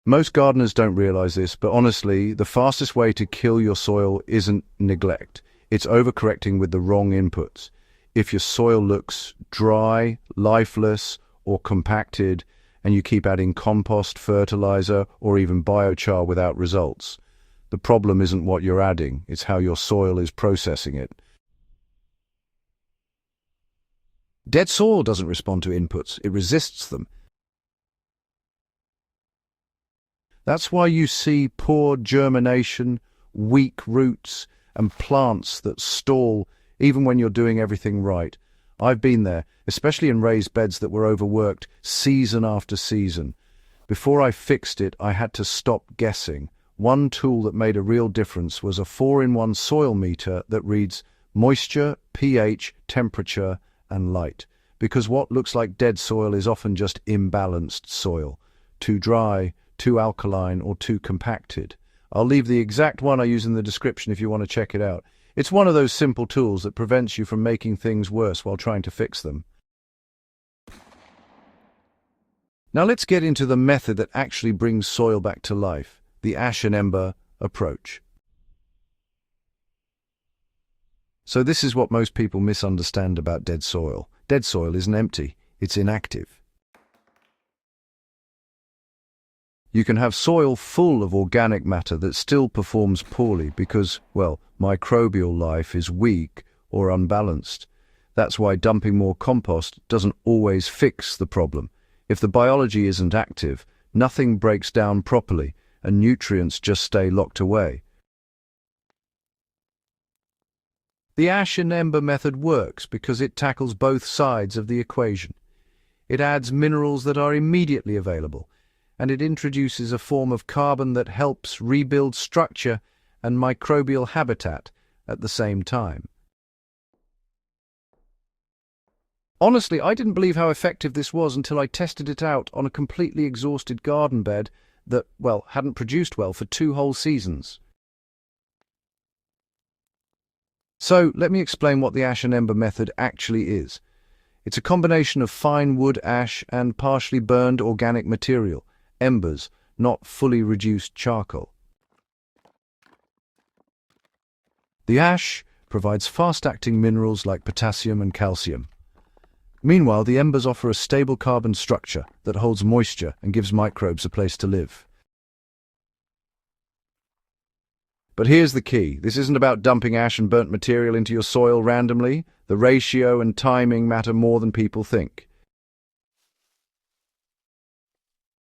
Most gardeners don't realize this, but honestly, the fastest way to kill your soil isn't neglect. It's overcorrecting with the wrong inputs. If your soil looks dry, lifeless, or compacted, and you keep adding compost, fertilizer, or even biochar without results, the problem isn't what you're adding, it's how your soil is processing it. Dead soil doesn't respond to inputs, it resists them. That's why you see poor germination, weak roots, and plants that stall even when you're doing everything right. I've been there, especially in raised beds that were overworked season after season. Before I fixed it, I had to stop guessing. One tool that made a real difference was a 4-in-1 soil meter that reads moisture, pH, temperature, and light. Because what looks like dead soil is often just imbalanced soil. Too dry, too alkaline, or too compacted. I'll leave the exact one I use in the description if you want to check it out. It's one of those simple tools that prevents you from making things worse while trying to fix them. Now let's get into the method that actually brings soil back to life, the Ash and Ember approach. So this is what most people misunderstand about dead soil. Dead soil isn't empty, it's inactive. You can have soil full of organic matter that still performs poorly because, well, microbial life is weak or unbalanced. That's why dumping more compost doesn't always fix the problem. If the biology isn't active, nothing breaks down properly and nutrients just stay locked away. The Ash and Ember method works because it tackles both sides of the equation. It adds minerals that are immediately available, and it introduces a form of carbon that helps rebuild structure and microbial habitat at the same time. Honestly, I didn't believe how effective this was until I tested it out on a completely exhausted garden bed that, well, hadn't produced well for 2 whole seasons. So, let me explain what the Ash and Ember method actually is. It's a combination of fine wood ash and partially burned organic material, embers, not fully reduced charcoal. The ash provides fast-acting minerals like potassium and calcium. Meanwhile, the embers offer a stable carbon structure that holds moisture and gives microbes a place to live. But here's the key. This isn't about dumping ash and burnt material into your soil randomly. The ratio and timing matter more than people think.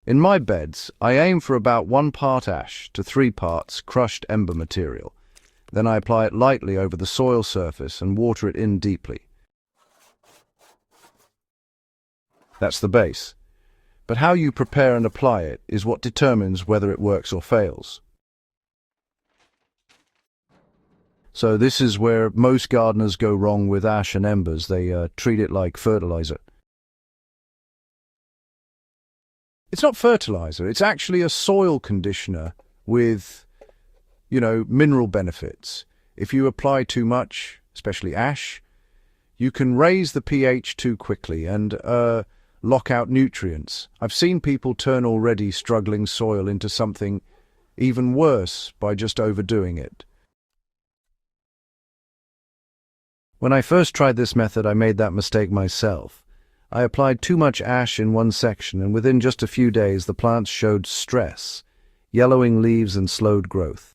In my beds, I aim for about 1 part ash to 3 parts crushed ember material. Then I apply it lightly over the soil surface and water it in deeply. That's the base. But how you prepare and apply it is what determines whether it works or fails. So this is where most gardeners go wrong with ash and embers. They treat it like fertilizer. It's not fertilizer, it's actually a soil conditioner with, mineral benefits. If you apply too much, especially ash, you can raise the pH too quickly and lock out nutrients. I've seen people turn already struggling soil into something even worse by just overdoing it. When I first tried this method, I made that mistake myself. I applied too much ash in one section, and within just a few days the plants showed stress, yellowing leaves and slowed growth.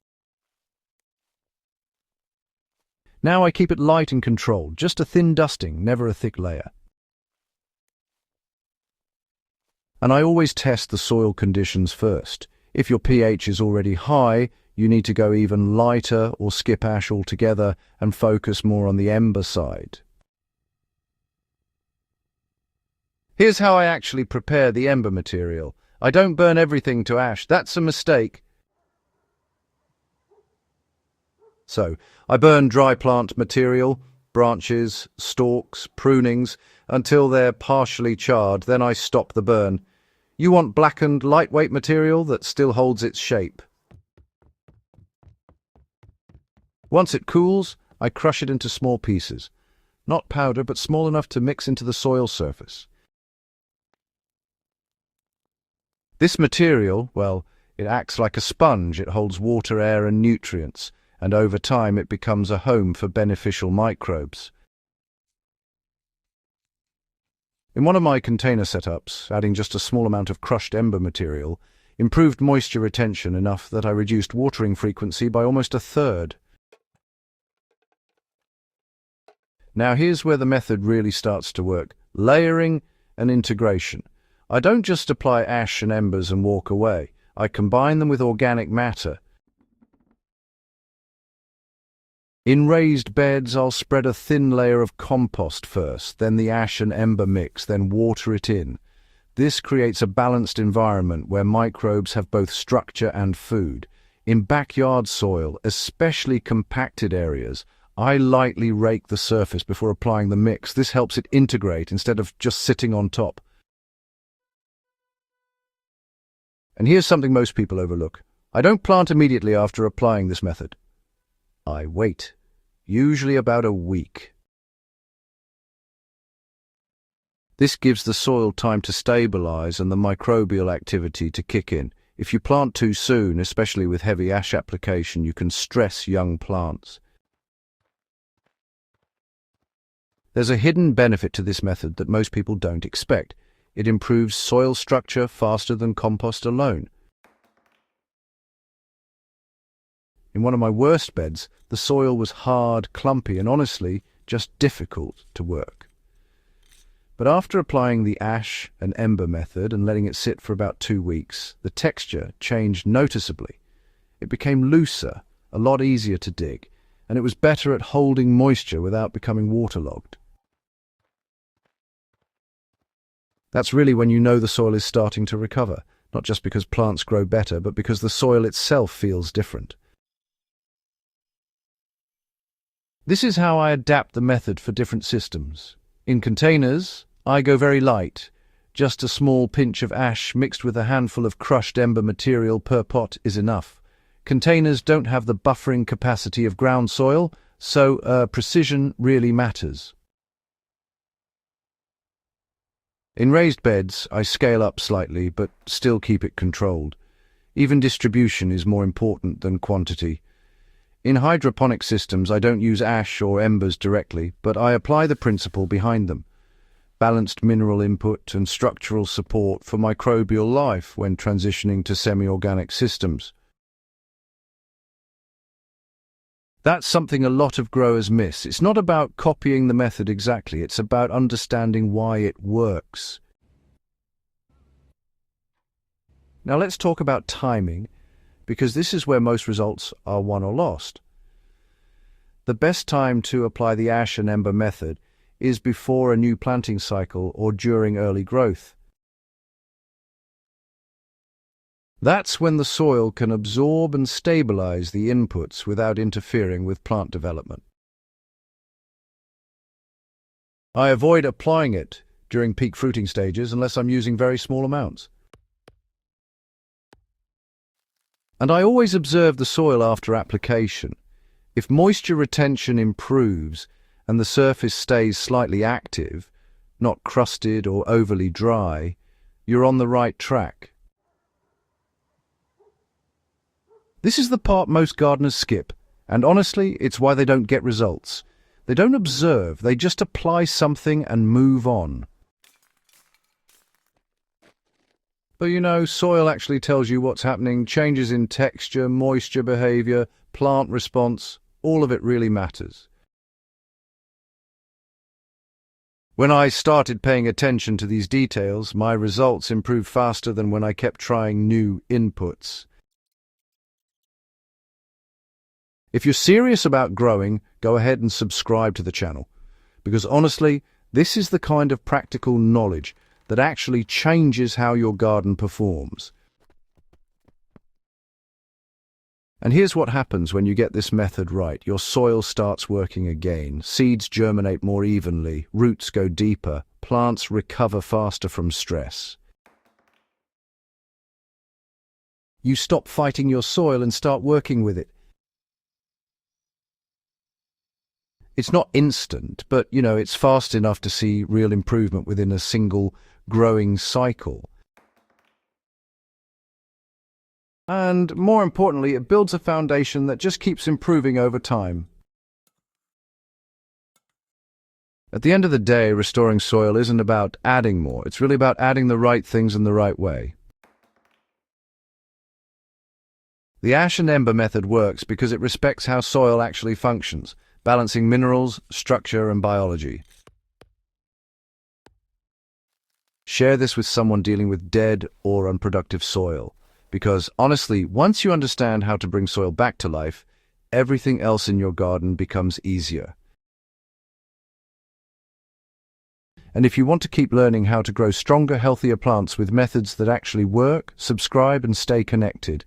Now I keep it light and controlled, just a thin dusting, never a thick layer. And I always test the soil conditions first. If your pH is already high, you need to go even lighter or skip ash altogether and focus more on the ember side. Here's how I actually prepare the ember material. I don't burn everything to ash. That's a mistake. So, I burn dry plant material, branches, stalks, prunings, until they're partially charred. Then I stop the burn. You want blackened, lightweight material that still holds its shape. Once it cools, I crush it into small pieces. Not powder, but small enough to mix into the soil surface. This material, well, it acts like a sponge. It holds water, air, and nutrients, and over time it becomes a home for beneficial microbes. In one of my container setups, adding just a small amount of crushed ember material improved moisture retention enough that I reduced watering frequency by almost a third. Now here's where the method really starts to work: layering and integration. I don't just apply ash and embers and walk away. I combine them with organic matter. In raised beds, I'll spread a thin layer of compost first, then the ash and ember mix, then water it in. This creates a balanced environment where microbes have both structure and food. In backyard soil, especially compacted areas, I lightly rake the surface before applying the mix. This helps it integrate instead of just sitting on top. And here's something most people overlook. I don't plant immediately after applying this method. I wait, usually about a week. This gives the soil time to stabilize and the microbial activity to kick in. If you plant too soon, especially with heavy ash application, you can stress young plants. There's a hidden benefit to this method that most people don't expect. It improves soil structure faster than compost alone. In one of my worst beds, the soil was hard, clumpy, and honestly, just difficult to work. But after applying the ash and ember method and letting it sit for about 2 weeks, the texture changed noticeably. It became looser, a lot easier to dig, and it was better at holding moisture without becoming waterlogged. That's really when you know the soil is starting to recover, not just because plants grow better, but because the soil itself feels different. This is how I adapt the method for different systems. In containers, I go very light. Just a small pinch of ash mixed with a handful of crushed ember material per pot is enough. Containers don't have the buffering capacity of ground soil, so precision really matters. In raised beds, I scale up slightly, but still keep it controlled. Even distribution is more important than quantity. In hydroponic systems, I don't use ash or embers directly, but I apply the principle behind them. Balanced mineral input and structural support for microbial life when transitioning to semi-organic systems. That's something a lot of growers miss. It's not about copying the method exactly, it's about understanding why it works. Now let's talk about timing, because this is where most results are won or lost. The best time to apply the ash and ember method is before a new planting cycle or during early growth. That's when the soil can absorb and stabilize the inputs without interfering with plant development. I avoid applying it during peak fruiting stages unless I'm using very small amounts. And I always observe the soil after application. If moisture retention improves and the surface stays slightly active, not crusted or overly dry, you're on the right track. This is the part most gardeners skip, and honestly, it's why they don't get results. They don't observe, they just apply something and move on. But you know, soil actually tells you what's happening. Changes in texture, moisture behavior, plant response, all of it really matters. When I started paying attention to these details, my results improved faster than when I kept trying new inputs. If you're serious about growing, go ahead and subscribe to the channel, because honestly, this is the kind of practical knowledge that actually changes how your garden performs. And here's what happens when you get this method right. Your soil starts working again, seeds germinate more evenly, roots go deeper, plants recover faster from stress. You stop fighting your soil and start working with it. It's not instant, but, it's fast enough to see real improvement within a single growing cycle. And more importantly, it builds a foundation that just keeps improving over time. At the end of the day, restoring soil isn't about adding more. It's really about adding the right things in the right way. The Ash and Ember method works because it respects how soil actually functions, balancing minerals, structure, and biology. Share this with someone dealing with dead or unproductive soil, because honestly, once you understand how to bring soil back to life, everything else in your garden becomes easier. And if you want to keep learning how to grow stronger, healthier plants with methods that actually work, subscribe and stay connected.